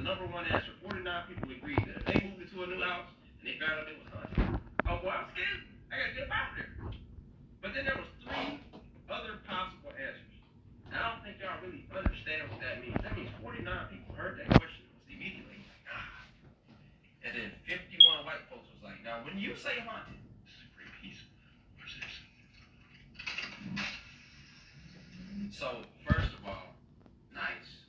number one answer. 49 people agreed that if they moved into a new house and they found out they was haunted, oh boy, I'm scared. I gotta get out there. But then there was 3 other possible answers. And I don't think y'all really understand what that means. That means 49 people heard that question immediately. And then 51 white folks was like, now when you say haunted, this is pretty peaceful. Watch this. So, first of all, nice.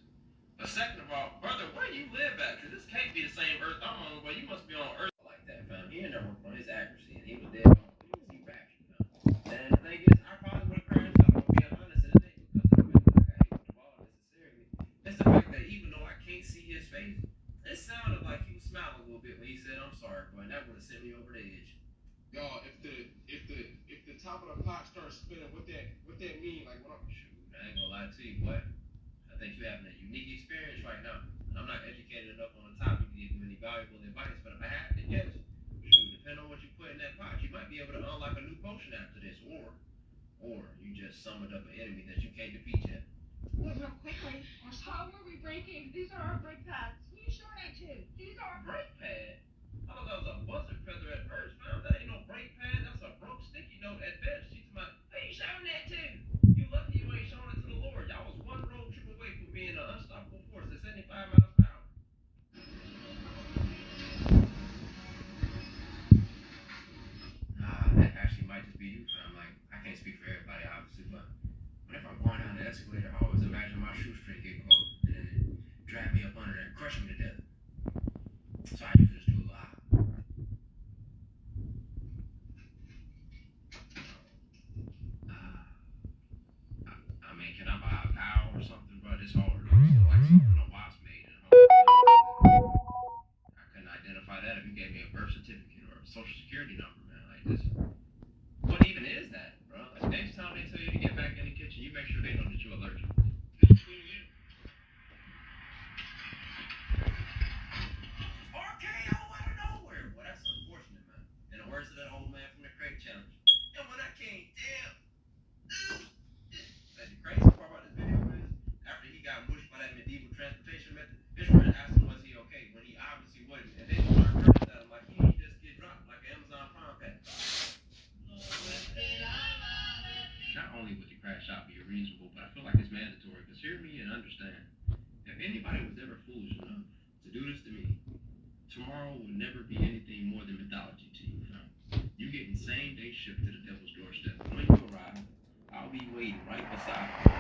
But second of all, brother, where you live at? Because this can't be the same earth I'm on, but you must be on earth like that, fam. He ain't never worked on his accuracy, and he was dead on. He back, you know. And the thing is, I probably would have crashed out, I'm being honest, and it ain't because of the fact that I hate the ball necessarily. It's the fact that even though I can't see his face, it sounded like he was smiling a little bit when he said, "I'm sorry, boy," and that would have sent me over the edge. Y'all, if the top of the pot starts spinning, what that mean? Like, what I'm shoot, I ain't gonna lie to you, boy. I think you're having a unique experience right now. I'm not educated enough on the topic to give you any valuable advice, but if I had to guess, shoot, depending on what you put in that pot, you might be able to unlock a new potion after this, or you just summoned up an enemy that you can't defeat yet. Real quickly, how were we breaking? These are our brake pads. You sure need to. These are brake pad. I thought that was a buzzard feather at first, fam. That ain't no brake pad. That's a broke sticky note at best. She's my, hey, you showing that too? You lucky you ain't showing it to the Lord. Y'all was one road trip away from being an unstoppable force at 75 miles per hour. That actually might just be you, fam. Like, I can't speak for everybody, obviously, but whenever I'm going down the escalator, I always imagine my shoestring get caught and then it drag me up under there and crush me to death. So I usually just do a lot. I mean, can I buy a vowel or something, bro? This hard. Like something a wasp made at home. I couldn't identify that if you gave me a birth certificate or a social security number, man. Like this. What even is that, bro? Like next time they tell you to get back in the kitchen, you make sure they know that you're allergic. RKO out of nowhere. Well, that's unfortunate, man. In the words of that old man from the crate challenge. And when I came down, the crazy part about this video is, after he got mushed by that medieval transportation method, his friend asked him, was he okay? When he obviously wasn't. And they started cursing at him like he ain't just get dropped like an Amazon Prime pack. Not only would the crash out be reasonable, but I feel like it's mandatory. Because hear me and understand. If anybody was ever foolish enough to do this to me, tomorrow will never be anything more than mythology to you, fam. You getting same day shipped to the devil's doorstep. When you arrive, I'll be waiting right beside you.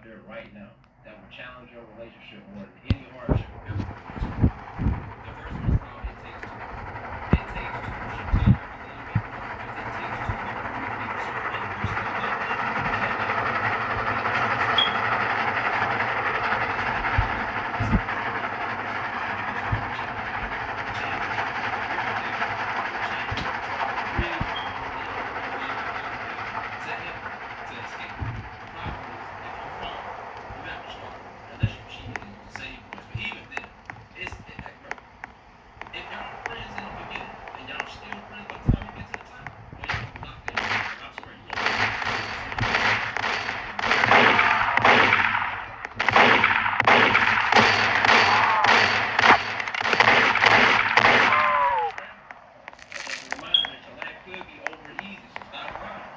out there right now that will challenge your relationship more than any hardship ever. The first one is called It Takes Two. It takes two. She told her to leave me because it takes two to make a certain and you're still not living. You to escape. The problem is, if you fall, you have to start. Unless you cheat and save points. But even then, like, bro, if y'all friends in the beginning and y'all still friends by the time you get to the top, well, y'all locked in. I swear, you gonna that's a reminder that your life could be over easy, so stop running.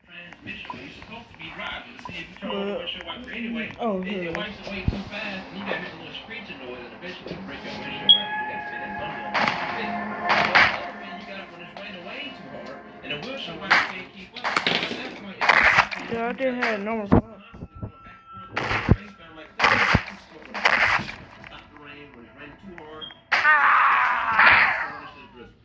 Transmission, well, you're supposed to be driving. See, if you turn on the windshield wiper anyway, it wipes away too fast, and you got this little screeching noise, and eventually it'll break your windshield wiper. You got to spend that money on it. But the other end, you got it when it's raining way too hard, and the windshield wiper can't keep up. So at that point, it's Yeah, I did have normal. constantly going back and forth with your face down like this. Stop the rain when it's raining too hard. It's drizzle.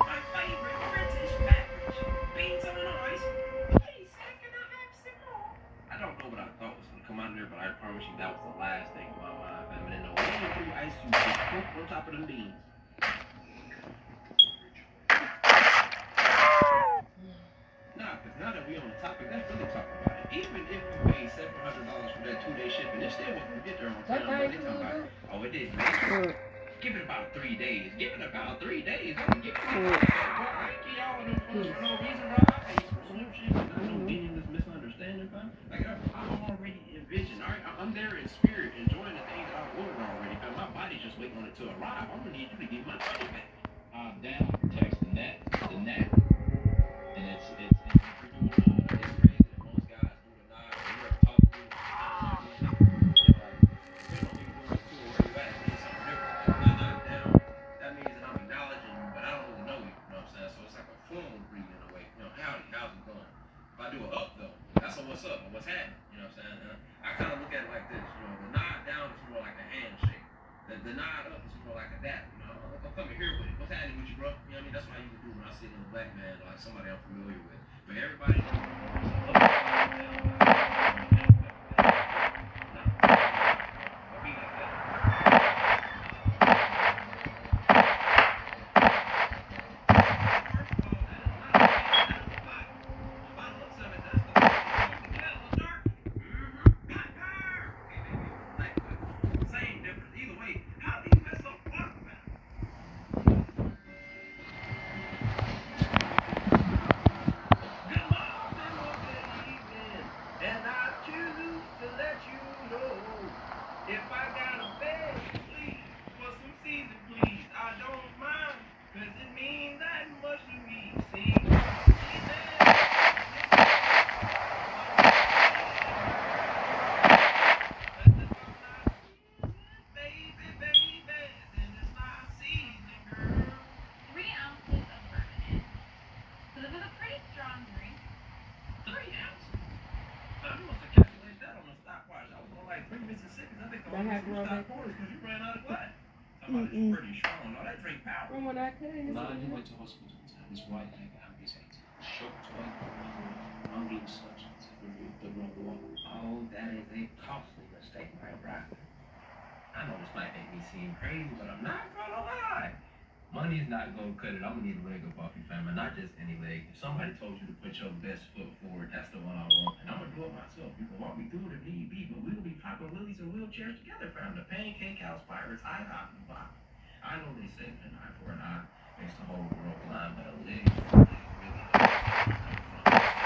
My favorite British beverage. Beans on ice. Please, sir, can I have some more? I don't know what I thought was gonna come out of there, but I promise you that was the last thing in my mind, fam. And then the way through ice cube just poof on top of them beans. Nah, because now that we on the topic, let's really talk about it. Even if you paid $700 for that 2-day shipping, it still wasn't gonna get there on time. But they talking about, oh, it didn't make it. Give it about 3 days. Give it about 3 days. I mean, give it I ain't give y'all them fools for no reason, bro. I paid for some shit. I don't meaningless misunderstanding, fam. Like, I'm already envisioned. I'm there in spirit, enjoying the things that I ordered already, fam. My body's just waiting on it to arrive. I'm gonna need you to give my money back. Down, text the net, and it's It's crazy that most guys do the nod when you're talking to them. They're like, depending on who you're doing it to or where you at, it means something different. Like, when I knock down, that means that I'm acknowledging you, but I don't really know you. You know what I'm saying? So it's like a formal greeting in a way. You know, howdy, how's it going? If I do a up though, that's a what's up or what's happening. You know what I'm saying? I kind of look at it like this. You know, the nod down is more like a handshake. The nod up is more like a dap. You know, I'm coming here with it. What's happening with you, bro? You know what I mean? That's what I usually do when I see a little black man, like somebody I'm familiar with. But everybody knows it's a up, down, be like that. Same difference. Either way, how do you mess up water, man? Good morning or good evening, and I choose to let you know if I got a bed, please, for some season, please. I don't mind, 'cause it means that much to me. See, baby, then it's not season, girl. 3 ounces of bourbon. So this is a pretty strong drink. 3 ounces? Now, you must have calculated that on the stopwatch. I was on like 3 Mississippis. I think I was on stop quarters because you ran out of glass. Somebody's pretty strong. No, that drink power. From what I could. Nah, he went to hospital. His wife had his short hungry such the wrong one. Oh, that is a costly mistake, my right? I know this might make me seem crazy, but I'm not gonna lie. Money's not gonna cut it. I'm gonna need a leg up off you, fam, and not just any leg. If somebody told you to put your best foot forward, that's the one I want, and I'm gonna do it myself. You can walk me through it if need be, but we'll be popping lilies and wheelchairs together, fam. The Pancake House Pirates, IHOP and Bop. I know they say an eye for an eye makes the whole world blind, but a leg really knows where I'm coming from.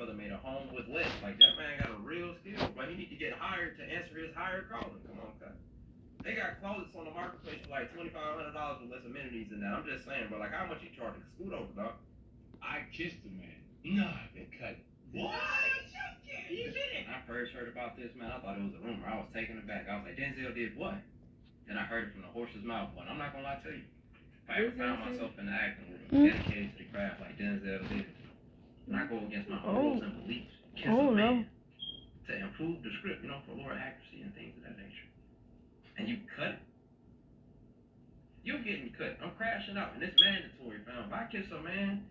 brother made a home with less. Like, that man got a real skill, but he need to get hired to answer his higher calling. Come on, guys. They got closets on the marketplace for like $2,500 with less amenities than that. I'm just saying, bro. Like, how much you charge to scoot over, dog? I kissed the man. No, they cut. What? You did it. When I first heard about this, man, I thought it was a rumor. I was taken aback. I was like, Denzel did what? Then I heard it from the horse's mouth. But I'm not gonna lie to you. If I ever found myself in the acting room, dedicated to the craft like Denzel did, and I go against my morals and beliefs, kiss a man to improve the script, for lower accuracy and things of that nature. And you cut it. You're getting cut. I'm crashing out, and it's mandatory, fam. If I kiss a man,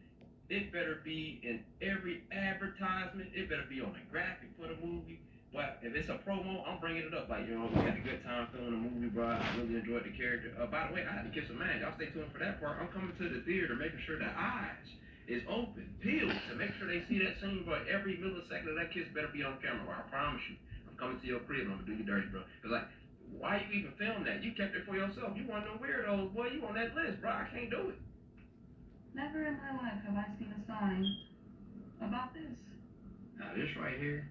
it better be in every advertisement. It better be on the graphic for the movie. But if it's a promo, I'm bringing it up. Like, we had a good time filming the movie, bro. I really enjoyed the character. By the way, I had to kiss a man. Y'all stay tuned for that part. I'm coming to the theater, making sure the eyes is open, peeled, to make sure they see that scene, bro. Every millisecond of that kiss better be on camera, bro. I promise you. I'm coming to your crib and I'm going to do you dirty, bro. Because, like, why you even film that? You kept it for yourself. You one of them weirdos, boy. You on that list, bro. I can't do it. Never in my life have I seen a sign about this. Now, this right here,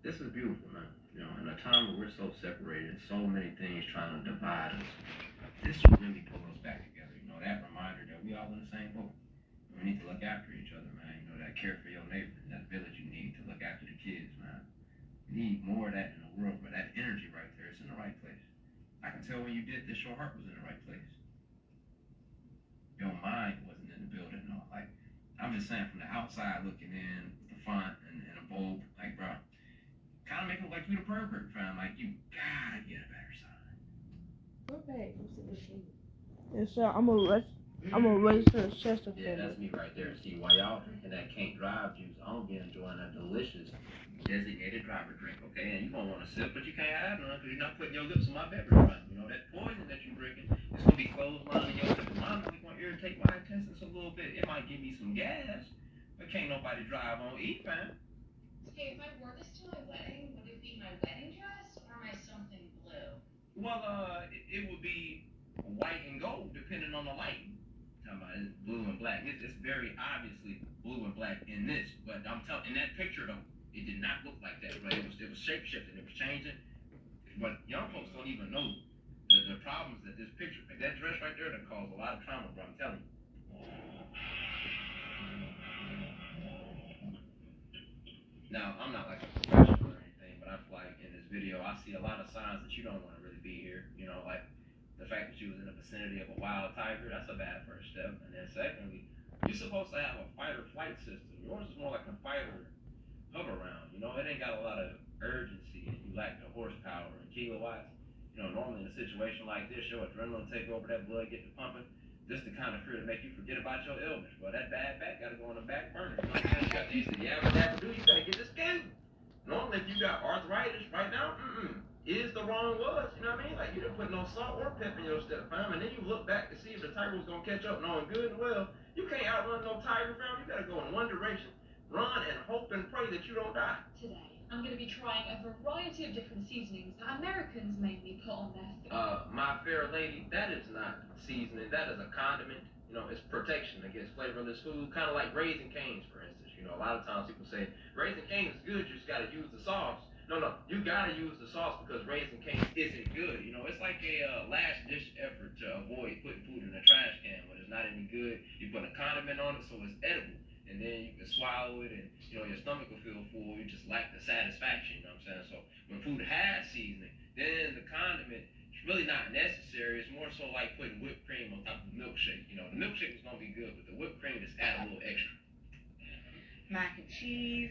this is beautiful, man. In a time where we're so separated, so many things trying to divide us, this will really pull us back together. That reminder that we all in the same boat. We need to look after each other, man. That care for your neighbor, that village you need to look after the kids, man. You need more of that in the world, but that energy right there, it's in the right place. I can tell when you did this, your heart was in the right place. Your mind wasn't in the building, no. Like, I'm just saying, from the outside looking in, the font and a bulb, like, bro, kind of make it look like you the pervert, fam. Like, you gotta get a better sign. Yes, sir. I'm gonna race to the Chester family. Yeah, that's me right there. See, while y'all drinking that can't drive juice, I'm gonna be enjoying that delicious designated driver drink, okay? And you gonna want to sip, but you can't have none because you're not putting your lips on my beverage, man. That poison that you're drinking is gonna be closed lining your lips. Mine is gonna irritate my intestines a little bit. It might give me some gas, but can't nobody drive on E, fam. Hey, if I wore this to my wedding, would it be my wedding dress or my something blue? Well, it would be white and gold depending on the light. Talking about it's blue and black. It's very obviously blue and black in this, but I'm telling, in that picture though, it did not look like that, right? It was shape shifting, it was changing. But young folks don't even know the problems that this picture, like that dress right there, that caused a lot of trauma, bro. I'm telling you. Now, I'm not like a professional or anything, but I feel like in this video, I see a lot of signs that you don't want to really be here. Like the fact that you was in the vicinity of a wild tiger, that's a bad first step. And then secondly, you're supposed to have a fight or flight system. Yours is more like a fight or hover around. It ain't got a lot of urgency, and you lack the horsepower and kilowatts. Normally in a situation like this, your adrenaline take over, that blood get to pumping. This the kind of fear to make you forget about your illness. But that bad back gotta go on the back burner. You got these the average do, you gotta get this skin. Normally if you got arthritis right now, is the wrong was, you know what I mean? Like you didn't put no salt or pep in your step, fam, and then you look back to see if the tiger was gonna catch up, knowing good and well, you can't outrun no tiger, fam. You gotta go in one direction. Run and hope and pray that you don't die. Today, I'm going to be trying a variety of different seasonings that Americans mainly put on their food. My fair lady, that is not seasoning. That is a condiment. It's protection against flavorless food, kind of like Raising Cane's, for instance. A lot of times people say, Raising Cane's is good, you just got to use the sauce. No, you got to use the sauce because Raising Cane's isn't good. It's like a last-ditch effort to avoid putting food in a trash can when it's not any good. You put a condiment on it so it's edible. And then you can swallow it and, your stomach will feel full. You just lack the satisfaction, you know what I'm saying? So when food has seasoning, then the condiment is really not necessary. It's more so like putting whipped cream on top of the milkshake. The milkshake is going to be good, but the whipped cream just add a little extra. Mac and cheese,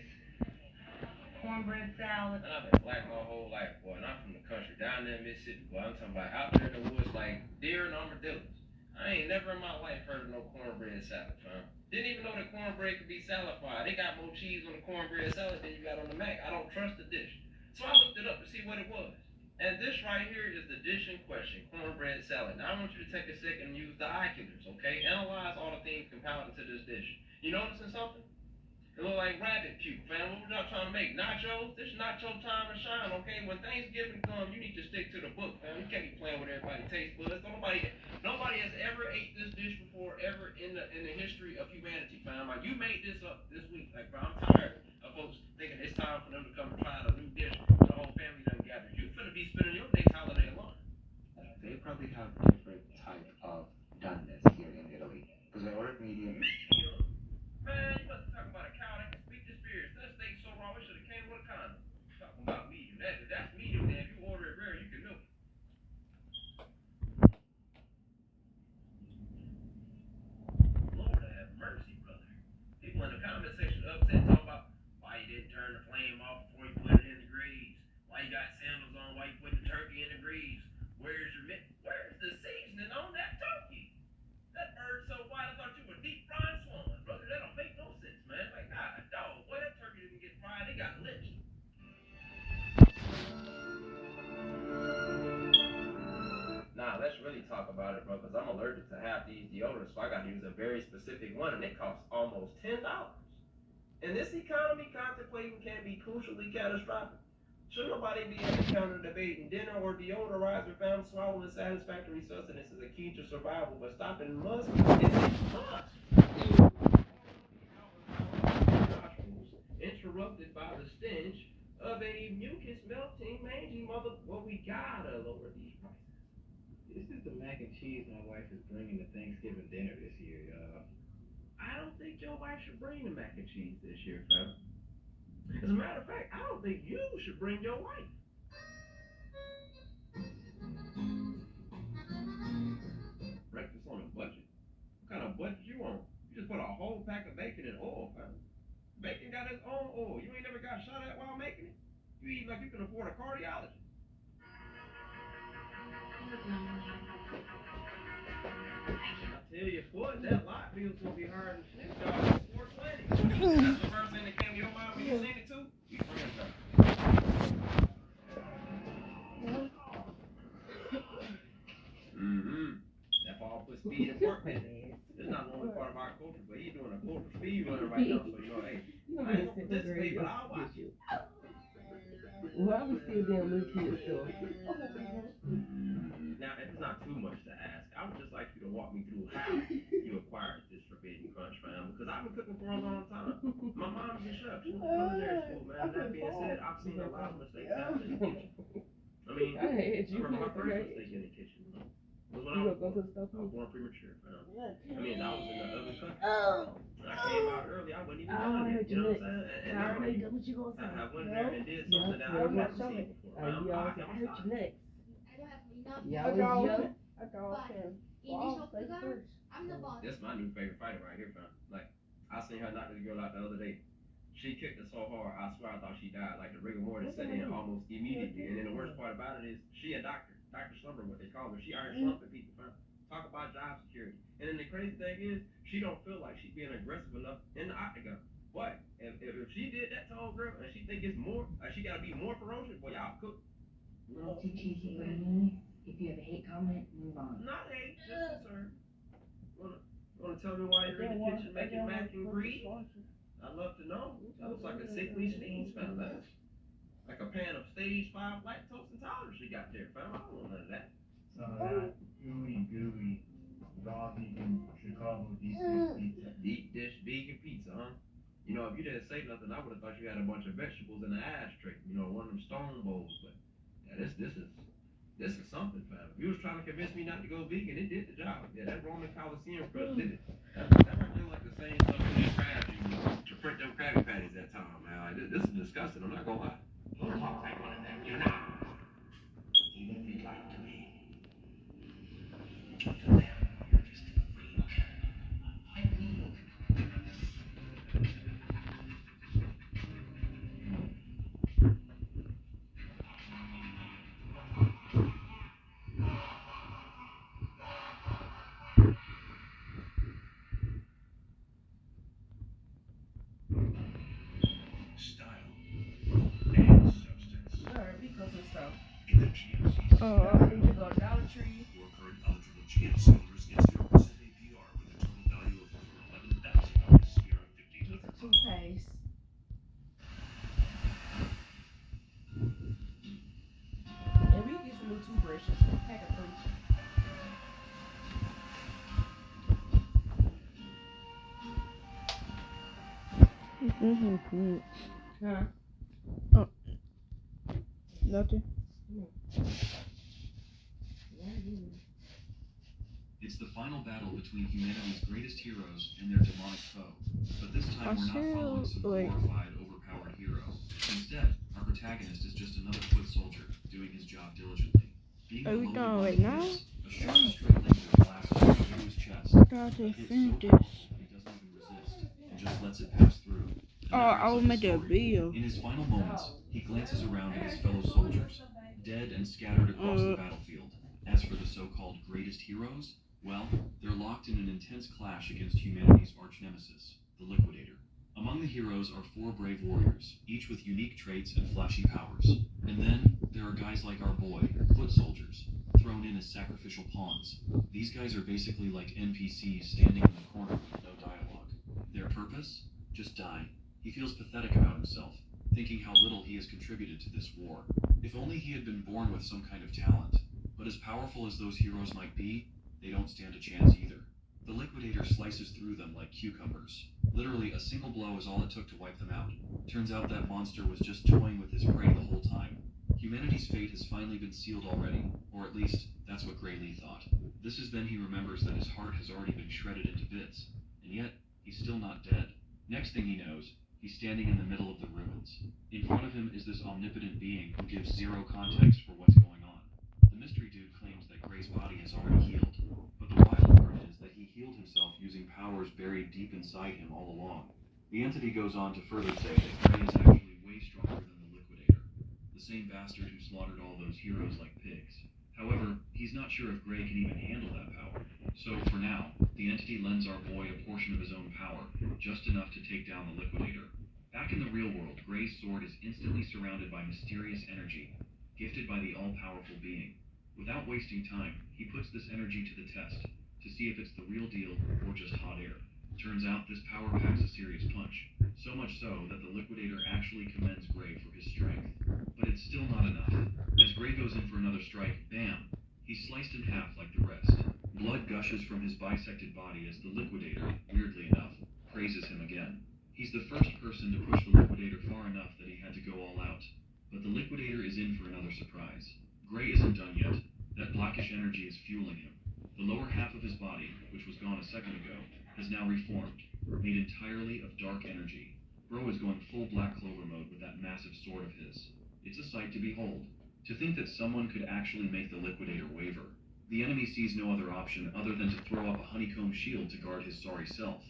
cornbread salad. And I've been black my whole life, boy, and I'm from the country, down there in Mississippi, boy. I'm talking about out there in the woods like deer and armadillos. I ain't never in my life heard of no cornbread salad, fam. Didn't even know that cornbread could be salified. They got more cheese on the cornbread salad than you got on the mac. I don't trust the dish. So I looked it up to see what it was. And this right here is the dish in question, cornbread salad. Now I want you to take a second and use the oculars, okay? Analyze all the things compounded to this dish. You noticing something? It look like rabbit puke, fam. What was y'all trying to make? Nachos? This is nacho time to shine, okay? When Thanksgiving comes, you need to stick to the book, fam. You can't be playing with everybody's taste buds. Nobody has ever ate this dish before, ever in the history of humanity, fam. Like, you made this up this week. Like, bro, I'm tired. comment section upset talking about why you didn't turn the flame off before you put it in the grease. Why you got sandals on? Why you put the turkey in the grease? Where's the seasoning on that turkey? That bird's so white, I thought you were deep frying swan. Brother, that don't make no sense, man. Like, God, dog, boy, that turkey didn't get fried. They got lynched. Nah, let's really talk about it, bro, because I'm allergic to half these deodorants, so I got to use a very specific one, and it costs almost $10. In this economy, contemplating can be crucially catastrophic. Should nobody be at the counter debating dinner or deodorizer found swallowing satisfactory sustenance is a key to survival, but stopping must is a must. Interrupted by the stench of a mucus melting mangy mother. Well, we gotta lower these prices. This is the mac and cheese my wife is bringing to Thanksgiving dinner this year, y'all. I don't think your wife should bring the mac and cheese this year, fam. As a matter of fact, I don't think you should bring your wife. Breakfast on a budget? What kind of budget you on? You just put a whole pack of bacon in oil, fam. Bacon got its own oil. You ain't never got shot at while making it? You eat like you can afford a cardiologist. I tell you what, that lot bill's gonna be hard to snip, dog. 420. That's the first thing that came to your mind when you seen it too? You bring it up. That all put speed in pork business. It's not the only part of our culture, but he's doing a cultural speed runner right now, so you know, hey, I ain't gonna participate, but I'll watch you. Well, I was still damn little kid, so. Now, if it's not too much to ask, I would just like you to walk me through how you acquired this forbidden crunch, fam, because I've been cooking for a long time. My mom's a chef. She went to culinary school, man. That being said, I've seen a lot of mistakes happen in the kitchen. I mean, I remember my first mistake in the kitchen. Was when I was born premature, fam. I mean, I was in the oven cooking. When I came out early, I wasn't even done yet, you know what I'm saying? And I went there and did something that I've never seen before. You always hurt your neck. Yeah, I got initial figure, I'm the boss. This is my new favorite fighter right here, fam. Like, I seen her knock this girl out the other day. She kicked her so hard, I swear I thought she died. Like, the rigor mortis set in almost immediately. And then the worst part about it is, she a doctor. Dr. Slumber, what they call her. She iron slumping people, fam. Talk about job security. And then the crazy thing is, she don't feel like she's being aggressive enough in the octagon. But if she did that to old girl and she think it's more, she gotta be more ferocious, well, y'all cook. Little too cheesy for me. If you have a hate comment, move on. Not hate, just concern. Wanna tell me why you're in the kitchen making mac and grease? I'd love to know. That looks like a sickly sneeze, fam. That's like a pan of stage 5 lactose intolerance she got there, fam. I don't want none of that. Some of that ooey gooey raw vegan Chicago deep dish pizza. Deep dish vegan pizza, huh? You know, if you didn't say nothing, I would have thought you had a bunch of vegetables in an ashtray. You know, one of them stone bowls. But yeah, this is something, fam. If you was trying to convince me not to go vegan, it did the job. Yeah, that Roman Coliseum crust did it. That right there like the same stuff in that crab you used to print them Krabby Patties that time, man. Like, this is disgusting. I'm not gonna lie. You talk like one of them. You're not. Even if you like to be. To them, you're just a freak. Style and substance. In the GMC You go Dollar Tree. your current eligible GMC owners get 0% APR with a total value of over $11,000 Sierra 1500. Get some toothpaste. And we can get some new toothbrushes. Pack of 3. Huh? Oh. Nothing. It's the final battle between humanity's greatest heroes and their demonic foe. But this time we're not following some glorified, overpowered hero. Instead, our protagonist is just another foot soldier, doing his job diligently. Being Are we alone done with right his now? gifts, a sharp straight laser blasts through his chest. Gotta A hit so finish powerful, this. he doesn't even resist, and just lets it pass through. Oh, I will make a video. In his final moments, he glances around at his fellow soldiers, dead and scattered across the battlefield. As for the so-called greatest heroes, well, they're locked in an intense clash against humanity's arch-nemesis, the Liquidator. Among the heroes are 4 brave warriors, each with unique traits and flashy powers. And then, there are guys like our boy, foot soldiers, thrown in as sacrificial pawns. These guys are basically like NPCs standing in the corner with no dialogue. Their purpose? Just die. He feels pathetic about himself, thinking how little he has contributed to this war. If only he had been born with some kind of talent. But as powerful as those heroes might be, they don't stand a chance either. The Liquidator slices through them like cucumbers. Literally, a single blow is all it took to wipe them out. Turns out that monster was just toying with his prey the whole time. Humanity's fate has finally been sealed already, or at least, that's what Gray Lee thought. This is then he remembers that his heart has already been shredded into bits, and yet, he's still not dead. Next thing he knows, he's standing in the middle of the ruins. In front of him is this omnipotent being who gives zero context for what's going on. The mystery dude claims that Gray's body has already healed, but the wild part is that he healed himself using powers buried deep inside him all along. The entity goes on to further say that Gray is actually way stronger than the Liquidator, the same bastard who slaughtered all those heroes like pigs. However, he's not sure if Gray can even handle that power. So, for now, the entity lends our boy a portion of his own power, just enough to take down the Liquidator. Back in the real world, Gray's sword is instantly surrounded by mysterious energy, gifted by the all-powerful being. Without wasting time, he puts this energy to the test, to see if it's the real deal or just hot air. Turns out this power packs a serious punch, so much so that the Liquidator actually commends Gray for his strength. But it's still not enough. As Gray goes in for another strike, bam! He's sliced in half like the rest. Blood gushes from his bisected body as the Liquidator, weirdly enough, praises him again. He's the first person to push the Liquidator far enough that he had to go all out. But the Liquidator is in for another surprise. Gray isn't done yet. That blackish energy is fueling him. The lower half of his body, which was gone a second ago, has now reformed, made entirely of dark energy. Bro is going full Black Clover mode with that massive sword of his. It's a sight to behold. To think that someone could actually make the Liquidator waver. The enemy sees no other option other than to throw up a honeycomb shield to guard his sorry self.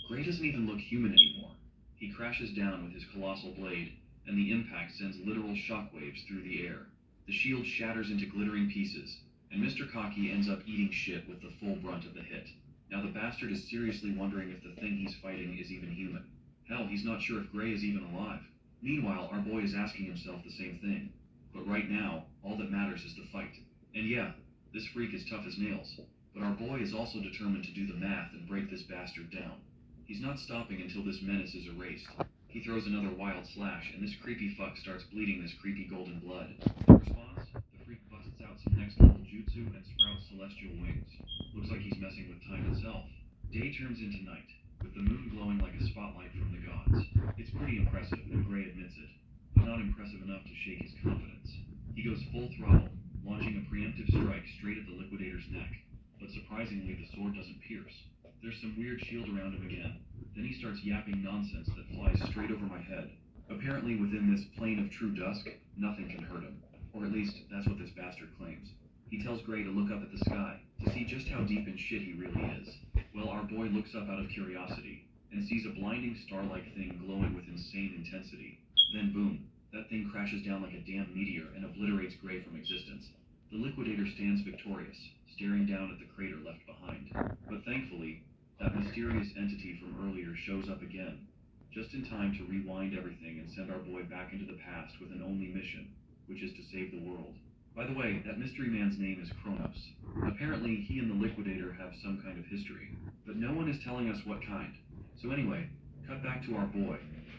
Gray doesn't even look human anymore. He crashes down with his colossal blade, and the impact sends literal shockwaves through the air. The shield shatters into glittering pieces, and Mr. Cocky ends up eating shit with the full brunt of the hit. Now the bastard is seriously wondering if the thing he's fighting is even human. Hell, he's not sure if Gray is even alive. Meanwhile, our boy is asking himself the same thing. But right now, all that matters is the fight. And yeah, this freak is tough as nails, but our boy is also determined to do the math and break this bastard down. He's not stopping until this menace is erased. He throws another wild slash, and this creepy fuck starts bleeding this creepy golden blood. In response, the freak busts out some next-level jutsu and sprouts celestial wings. Looks like he's messing with time itself. Day turns into night, with the moon glowing like a spotlight from the gods. It's pretty impressive, and Gray admits it, but not impressive enough to shake his confidence. He goes full throttle, launching a preemptive strike straight at the Liquidator's neck, but surprisingly the sword doesn't pierce. There's some weird shield around him again. Then he starts yapping nonsense that flies straight over my head. Apparently within this plane of true dusk, nothing can hurt him. Or at least, that's what this bastard claims. He tells Gray to look up at the sky, to see just how deep in shit he really is. Well, our boy looks up out of curiosity, and sees a blinding star-like thing glowing with insane intensity. Then boom, that thing crashes down like a damn meteor and obliterates Gray from existence. The Liquidator stands victorious, staring down at the crater left behind. But thankfully, that mysterious entity from earlier shows up again, just in time to rewind everything and send our boy back into the past with an only mission, which is to save the world. By the way, that mystery man's name is Kronos. Apparently, he and the Liquidator have some kind of history, but no one is telling us what kind. So anyway, cut back to our boy,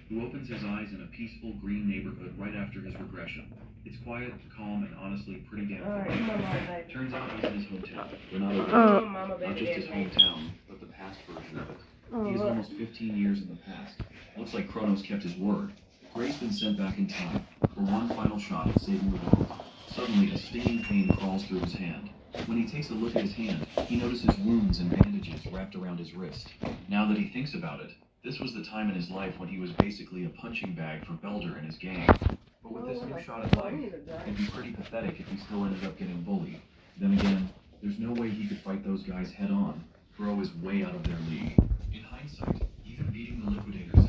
who opens his eyes in a peaceful green neighborhood right after his regression. It's quiet, calm, and honestly pretty damn fun. Turns out he's in his hometown. Not just his hometown, but the past version of it. He is almost 15 years in the past. Looks like Kronos kept his word. Gray's been sent back in time for one final shot at saving the world. Suddenly, a stinging pain crawls through his hand. When he takes a look at his hand, he notices wounds and bandages wrapped around his wrist. Now that he thinks about it, this was the time in his life when he was basically a punching bag for Belder and his gang. But with this new shot at life, it'd be pretty pathetic if he still ended up getting bullied. Then again, there's no way he could fight those guys head on. Bro is way out of their league. In hindsight, even defeating the Liquidators